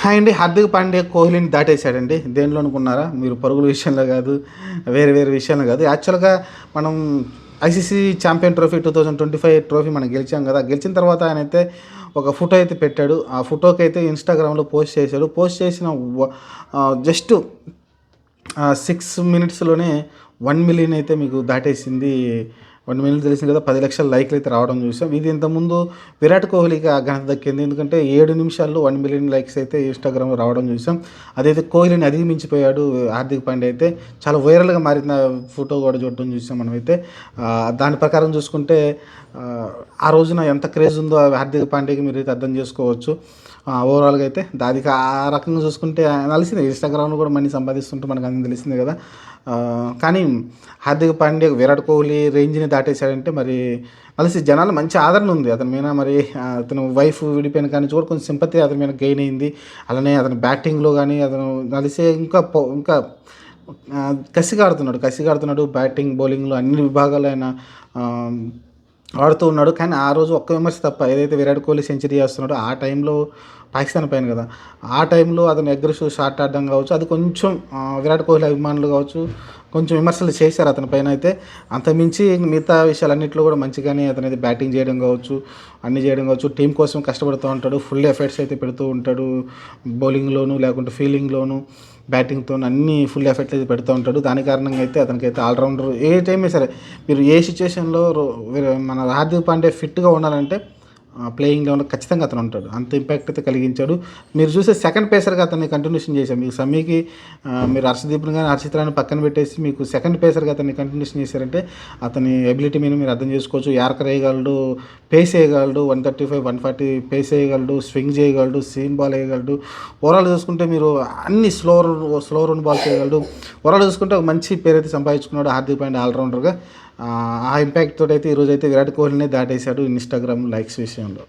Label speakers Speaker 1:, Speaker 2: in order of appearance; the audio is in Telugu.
Speaker 1: హాయ్ అండి. హార్దిక్ పాండ్యా కోహ్లీని దాటేశాడండి. దేనిలో అనుకున్నారా మీరు? పరుగుల విషయంలో కాదు, వేరే వేరే విషయంలో కాదు. యాక్చువల్గా మనం ఐసీసీ ఛాంపియన్ ట్రోఫీ 2025 ట్రోఫీ మనం గెలిచాం కదా. గెలిచిన తర్వాత ఆయన అయితే ఒక ఫోటో అయితే పెట్టాడు. ఆ ఫోటోకి అయితే ఇన్స్టాగ్రామ్లో పోస్ట్ చేశాడు. పోస్ట్ చేసిన జస్ట్ 6 మినిట్స్లోనే 1 మిలియన్ అయితే మీకు దాటేసింది. 1 మిలియన్ తెలిసింది కదా. 10 లక్షల లైక్లు అయితే రావడం చూసాం. ఇది ఇంతకుముందు విరాట్ కోహ్లీకి ఆ ఘనత దక్కింది. ఎందుకంటే 7 నిమిషాల్లో 1 మిలియన్ లైక్స్ అయితే ఇన్స్టాగ్రామ్లో రావడం చూసాం. అదైతే కోహ్లీని అధిగమించిపోయాడు హార్దిక్ పాండ్యా అయితే. చాలా వైరల్గా మారిన ఫోటో కూడా చూడటం చూసాం మనమైతే. దాని ప్రకారం చూసుకుంటే ఆ రోజున ఎంత క్రేజ్ ఉందో హార్దిక్ పాండ్యాకి మీరు అయితే అర్థం చేసుకోవచ్చు. ఓవరాల్గా అయితే దానికి ఆ రకంగా చూసుకుంటే తెలిసిందే, ఇన్స్టాగ్రామ్లో కూడా మనీ సంపాదిస్తుంటే మనకు అందరం తెలిసిందే కదా. కానీ హార్దిక్ పాండ్యా విరాట్ కోహ్లీ రేంజ్ని దాటేశాడంటే మరి కలిసి జనాలు మంచి ఆదరణ ఉంది అతని మీద. మరి అతను వైఫ్ విడిపోయిన కానీ కూడా కొంచెం సింపతి అతని మీద గెయిన్ అయింది. అలానే అతని బ్యాటింగ్లో కానీ అతను కలిసి ఇంకా కసిగా ఆడుతున్నాడు. బ్యాటింగ్, బౌలింగ్లో అన్ని విభాగాలు ఆయన ఆడుతూ ఉన్నాడు. కానీ ఆ రోజు ఒక్క విమర్శ తప్ప, ఏదైతే విరాట్ కోహ్లీ సెంచరీ చేస్తున్నాడో ఆ టైంలో పాకిస్తాన్ పైన కదా, ఆ టైంలో అతను అగ్రెసివ్ షాట్ ఆడడం కావచ్చు, అది కొంచెం విరాట్ కోహ్లీ అభిమానులు కావచ్చు కొంచెం విమర్శలు చేశారు అతని పైన అయితే. అంతమించి మిగతా విషయాలన్నింటిలో కూడా మంచిగానే అతను అయితే బ్యాటింగ్ చేయడం కావచ్చు, అన్నీ చేయడం కావచ్చు, టీం కోసం కష్టపడుతూ ఉంటాడు. ఫుల్ ఎఫర్ట్స్ అయితే పెడుతూ ఉంటాడు. బౌలింగ్లోను లేకుంటే ఫీల్డింగ్లోను బ్యాటింగ్తో అన్ని ఫుల్ ఎఫర్ట్స్ అయితే పెడుతూ ఉంటాడు. దాని కారణంగా అయితే అతనికైతే ఆల్రౌండర్ ఏ టైమే సరే, మీరు ఏ సిచ్యువేషన్లో మన హార్దిక్ పాండ్యా ఫిట్గా ఉండాలంటే ప్లేయింగ్ లెవెన్లో ఖచ్చితంగా అతను ఉంటాడు. అంత ఇంపాక్ట్ అయితే కలిగించాడు. మీరు చూసే సెకండ్ పేసర్గా అతన్ని కంటిన్యూషన్ చేశారు. మీకు సమీకి మీరు హర్షదీప్ని కానీ హర్షిత్రాన్ని పక్కన పెట్టేసి మీకు సెకండ్ పేసర్గా అతన్ని కంటిన్యూషన్ చేశారంటే అతని ఎబిలిటీ మీద మీరు అర్థం చేసుకోవచ్చు. యార్కర్ వేయగలడు, పేస్ వేయగలడు, 135, 140 పేస్ వేయగలడు, స్వింగ్ చేయగలడు, సీమ్ బాల్ వేయగలడు. ఓవరాల్ చూసుకుంటే మీరు అన్ని స్లో రన్ బాల్స్ వేయగలడు. ఓవరాల్ చూసుకుంటే ఒక మంచి పేరు అయితే సంపాదించుకున్నాడు హార్దిక్ పాండ్యా ఆల్రౌండర్గా. ఆ ఇంపాక్ట్ తోటి అయితే ఈరోజు అయితే విరాట్ కోహ్లీనే దాటేశాడు ఇన్స్టాగ్రామ్ లైక్స్ విషయంలో.